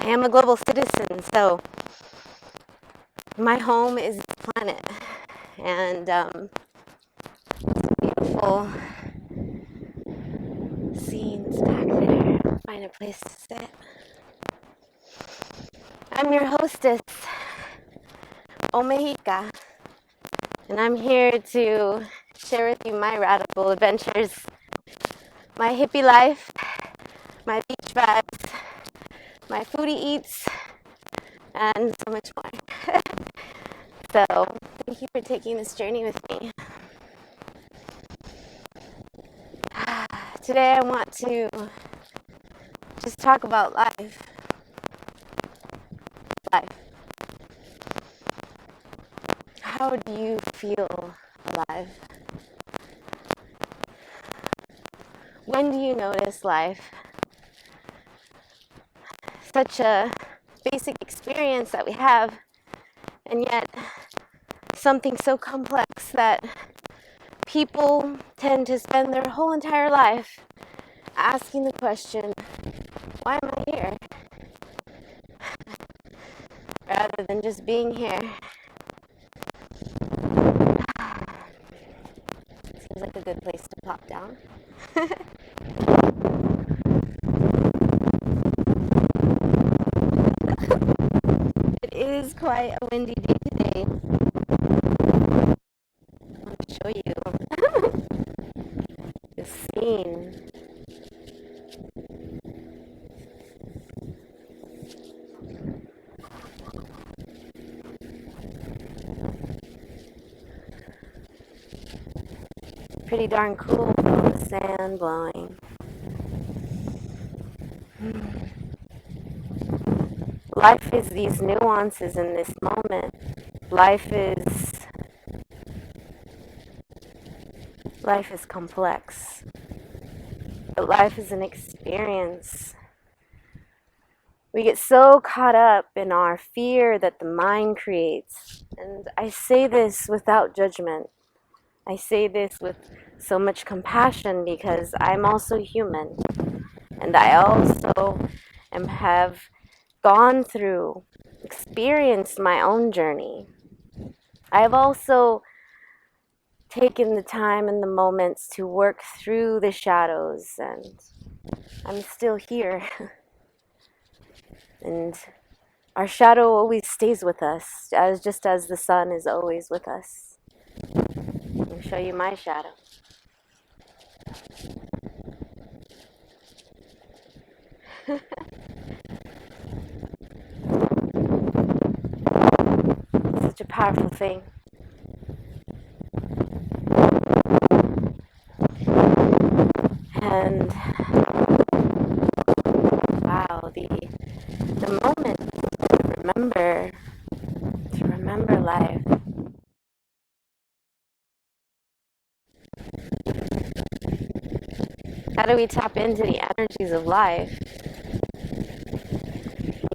I am a global citizen, so my home is the planet, and beautiful scenes back there. I'll find a place to sit. I'm your hostess, Omejica, and I'm here to share with you my radical adventures, my hippie life, my beach vibes, my foodie eats, and so much more. So, thank you for taking this journey with me. Today I want to just talk about life. How do you feel alive? When do you notice life? Such a basic experience that we have, and yet something so complex that people tend to spend their whole entire life asking the question, why am I here? Rather than just being here. Seems like a good place to pop down. It is quite a windy day today. I want to show you the scene. Pretty darn cool with all the sand blowing. Life is these nuances in this moment. Life is complex. But life is an experience. We get so caught up in our fear that the mind creates. And I say this without judgment. I say this with so much compassion because I'm also human. And I also have gone through, experienced my own journey. I've also taken the time and the moments to work through the shadows, and I'm still here. And our shadow always stays with us, just as the sun is always with us. I'll show you my shadow. Such a powerful thing. And wow, the moment to remember life. How do we tap into the energies of life?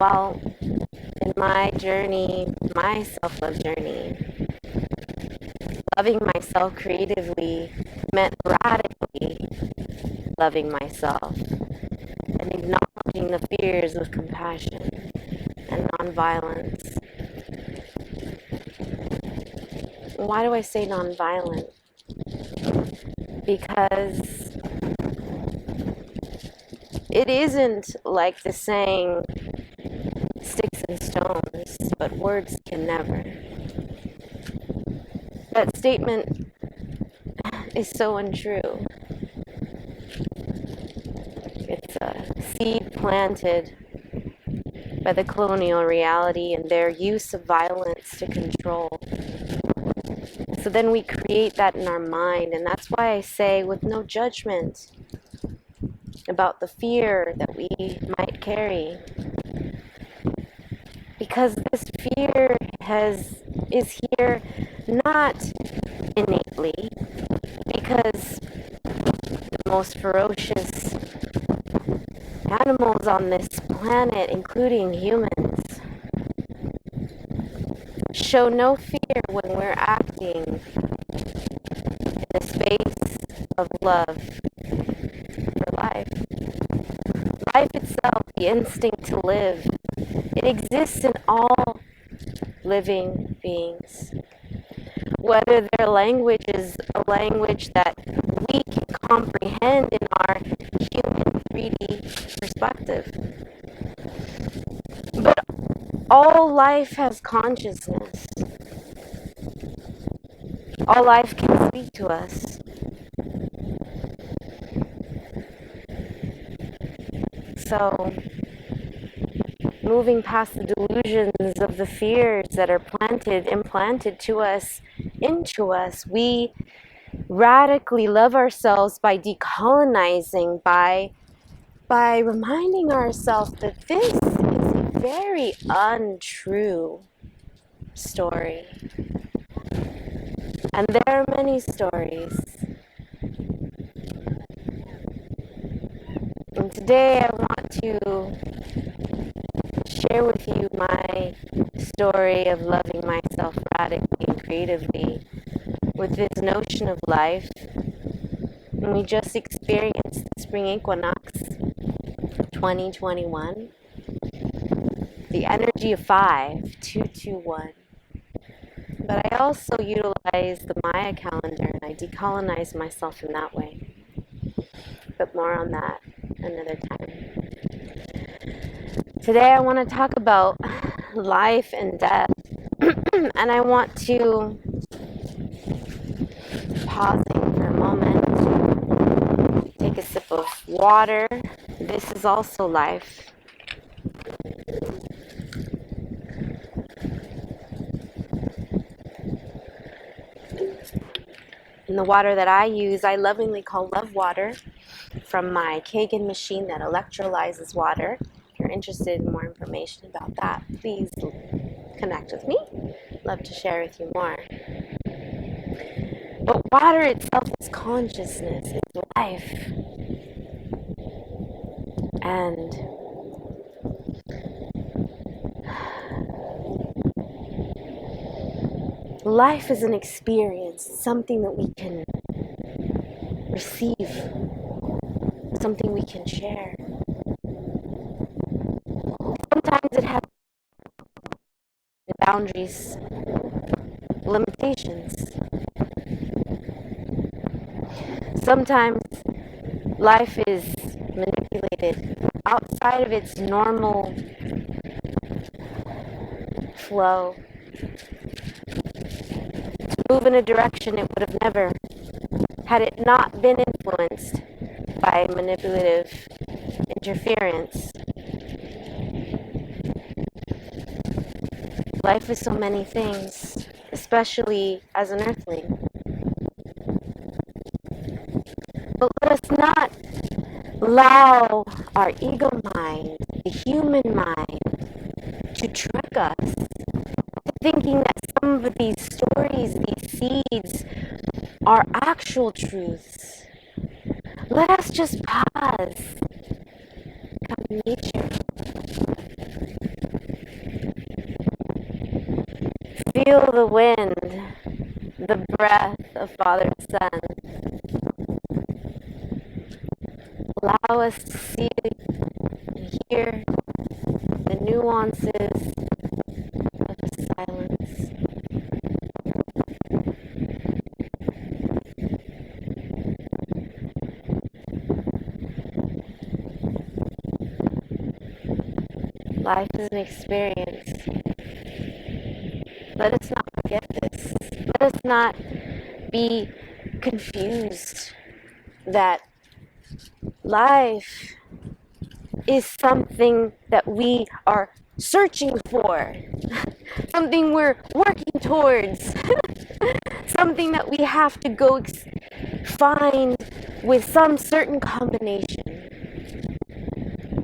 Well, in my journey, my self-love journey, loving myself creatively meant radically loving myself and acknowledging the fears with compassion and nonviolence. Why do I say nonviolent? Because it isn't like the saying, sticks and stones, but words can never. That statement is so untrue. It's a seed planted by the colonial reality and their use of violence to control. So then we create that in our mind, and that's why I say, with no judgment about the fear that we might carry. Because this fear is here not innately, because the most ferocious animals on this planet, including humans, show no fear when we're acting in the space of love for life. Life itself, the instinct to live, It exists in all living beings. Whether their language is a language that we can comprehend in our human 3D perspective. But all life has consciousness. All life can speak to us. So, moving past the delusions of the fears that are implanted to us, into us, we radically love ourselves by decolonizing, by reminding ourselves that this is a very untrue story. And there are many stories. And today I want to share with you my story of loving myself radically and creatively with this notion of life. And we just experienced the spring equinox 2021, the energy of 5221. But I also utilize the Maya calendar and I decolonize myself in that way. But more on that another time. Today I want to talk about life and death. And I want to pausing for a moment, take a sip of water. This is also life. And the water that I use, I lovingly call love water from my Kagan machine that electrolyzes water. If you're interested in more information about that, please connect with me. Love to share with you more. But water itself is consciousness, it's life. And life is an experience, something that we can receive, something we can share. Sometimes it has boundaries, limitations. Sometimes life is manipulated outside of its normal flow to move in a direction it would have never, had it not been influenced by manipulative interference. Life is so many things, especially as an earthling. But let us not allow our ego mind, the human mind, to trick us, thinking that some of these stories, these seeds, are actual truths. Let us just pause, come to nature, feel the wind, the breath of Father and Son. Allow us to see and hear the nuances of the silence. Life is an experience. Let us not forget this. Let us not be confused that life is something that we are searching for, something we're working towards, something that we have to go find with some certain combination.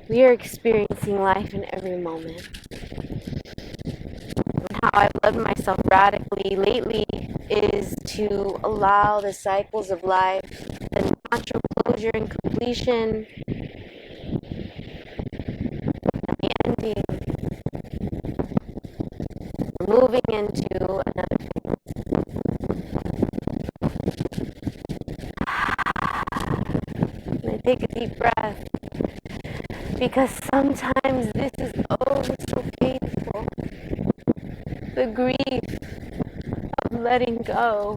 We are experiencing life in every moment. And how I've loved myself radically lately is to allow the cycles of life, the natural closure and completion, and the ending, moving into another phase. And I take a deep breath, because sometimes this is oh so letting go